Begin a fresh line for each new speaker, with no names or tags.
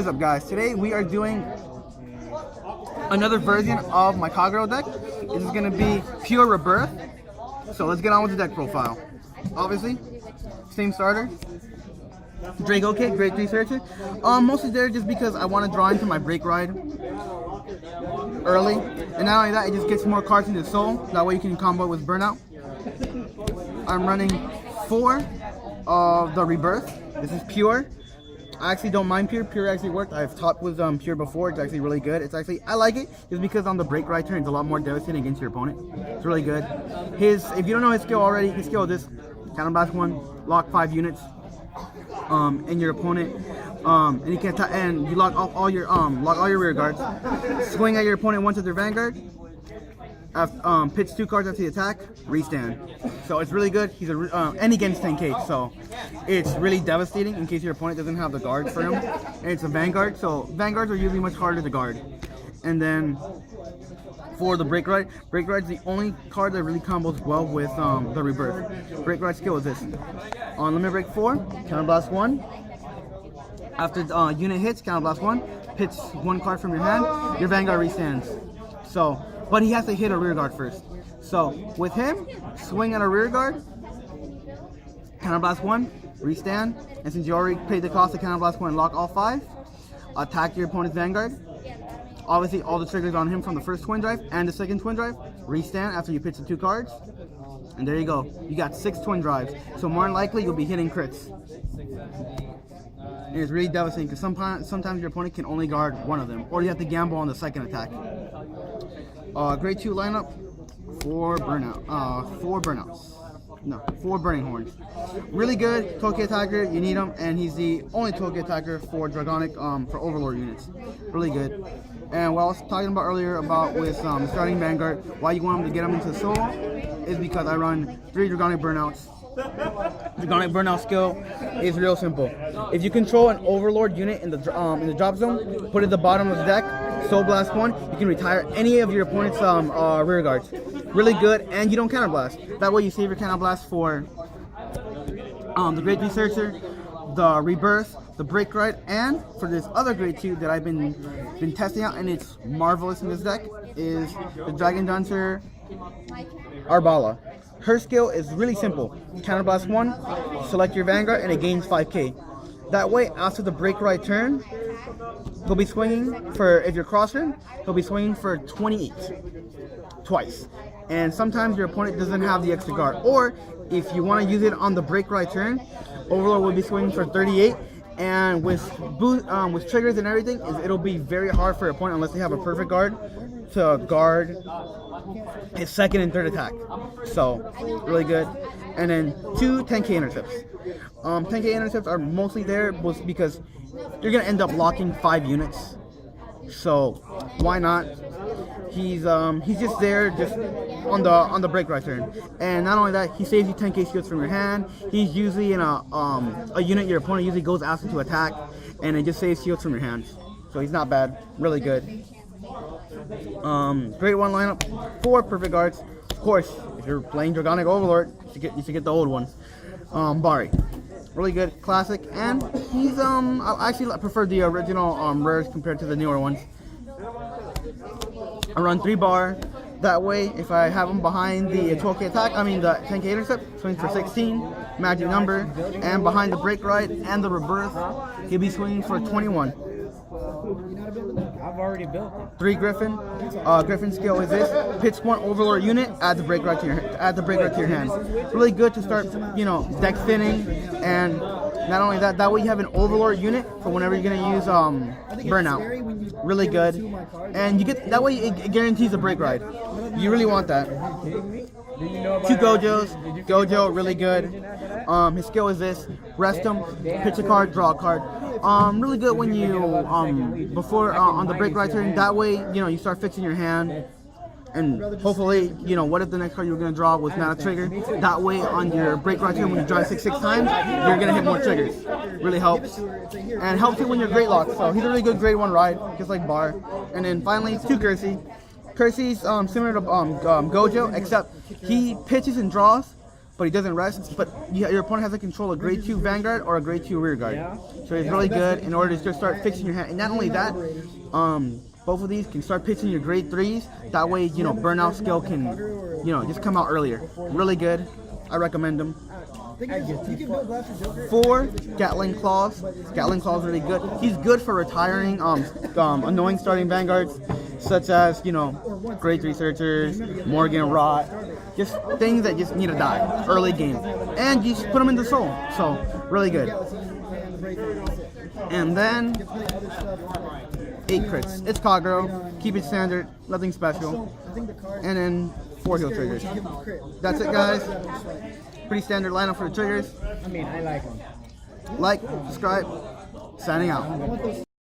What is up, guys? Today we are doing another version of my Kagero deck. This is going to be pure Rebirth. So let's get on with the deck profile. Obviously, same starter. Dragonic, grade 3 searcher. Mostly there just because I want to draw into my break ride early. And not only that, it just gets more cards into soul. That way you can combo it with Burnout. I'm running 4 of the Rebirth. This is pure. I actually don't mind pure. Pure actually worked. I've taught with pure before. It's actually really good. It's actually, I like it just because on the break right turn, it's a lot more devastating against your opponent. It's really good. If you don't know his skill already, his skill is this: Counterblast 1, lock 5 units in your opponent, and you can and you lock off all your rear guards. Swing at your opponent once at their Vanguard. Pitch 2 cards after the attack, restand. So it's really good. He's and he gains 10k, so it's really devastating in case your opponent doesn't have the guard for him. And it's a Vanguard, so Vanguards are usually much harder to guard. And then for the Break Ride's the only card that really combos well with the Rebirth. Break Ride skill is this: on limit break 4, Counterblast 1. After unit hits, Counterblast 1, pitch 1 card from your hand, your Vanguard restands. So, but he has to hit a rear guard first. So with him, swing at a rear guard, Counterblast 1, restand, and since you already paid the cost of Counterblast 1 and lock all 5, attack your opponent's Vanguard. Obviously all the triggers on him from the first twin drive and the second twin drive, restand after you pitch the 2 cards, and there you go. You got 6 twin drives, so more than likely you'll be hitting crits. And it's really devastating because sometimes your opponent can only guard one of them, or you have to gamble on the second attack. Grade 2 lineup, 4 burning horns. Really good Toki attacker, you need him, and he's the only Toki attacker for Dragonic for Overlord units. Really good. And what I was talking about earlier about with starting Vanguard, why you want him to get him into soul, is because I run 3 Dragonic burnouts. Dragonic burnout skill is real simple. If you control an Overlord unit in the drop zone, put it at the bottom of the deck, Soul Blast 1, you can retire any of your opponent's rear guards. Really good, and you don't counterblast. That way you save your counterblast for the Grade 3 Searcher, the Rebirth, the Break Ride, and for this other Grade 2 that I've been testing out, and it's marvelous in this deck, is the Dragon Dancer Arbala. Her skill is really simple. Counterblast 1, select your Vanguard, and it gains 5k. That way, after the Break Ride turn, he'll be swinging for, if you're cross turn, he'll be swinging for 28. Twice. And sometimes your opponent doesn't have the extra guard. Or, if you want to use it on the Break Ride turn, Overlord will be swinging for 38. And with triggers and everything, it'll be very hard for your opponent, unless they have a perfect guard, to guard his second and third attack. So, really good. And then 2 10k intercepts. 10k intercepts are mostly there because you're gonna end up locking 5 units. So why not? He's just there just on the break right turn. And not only that, he saves you 10k skills from your hand. He's usually in a unit your opponent usually goes after to attack, and it just saves shields from your hands. So he's not bad. Really good. Grade 1 lineup, 4 perfect guards. Of course, if you're playing Dragonic Overlord, you should get the old ones. Bari, really good, classic, and he's I actually prefer the original rares compared to the newer ones. I run 3 bar. That way, if I have him behind the 12k attack, the 10k intercept, swings for 16, magic number, and behind the Break Ride and the Rebirth, he'll be swinging for 21.
I've already built it.
3 Griffin. Griffin skill is this: pitch 1 Overlord unit, add the Break Ride to your hand. Really good to start, deck thinning, and not only that, that way you have an Overlord unit for whenever you're gonna use Burnout. Really good, and you get that way it guarantees a Break Ride. You really want that. 2 Gojos. Gojo, really good. His skill is this: rest him, pitch a card, draw a card. Really good when you before on the Break Ride turn. That way, you start fixing your hand, and hopefully, what if the next card you were gonna draw was not a trigger? That way, on your Break Ride turn, when you draw 6 times, you're gonna hit more triggers. Really helps, and helps you when you're Great Lock. So he's a really good Grade 1 ride, just like Bar. And then finally, 2 Kersey. Kersey's similar to Gojo, except he pitches and draws, but he doesn't rest. But your opponent has to control a grade 2 Vanguard or a grade 2 rear guard.
Yeah.
So it's really good in order to just start fixing your hand. And not only that, both of these can start pitching your grade 3s. That way, you know, burnout skill can, you know, just come out earlier. Really good. I recommend them. 4 Gatling Claws. Gatling Claws really good. He's good for retiring annoying starting vanguards, such as, you know, grade 3 searchers, Morgan Rot, just things that just need to die early game, and you just put them into soul. So really good. And then 8 crits. It's Kagero. Keep it standard. Nothing special. And then 4 heal triggers. That's it, guys. Pretty standard lineup for the triggers.
I mean, I like them.
Like, subscribe. Signing out.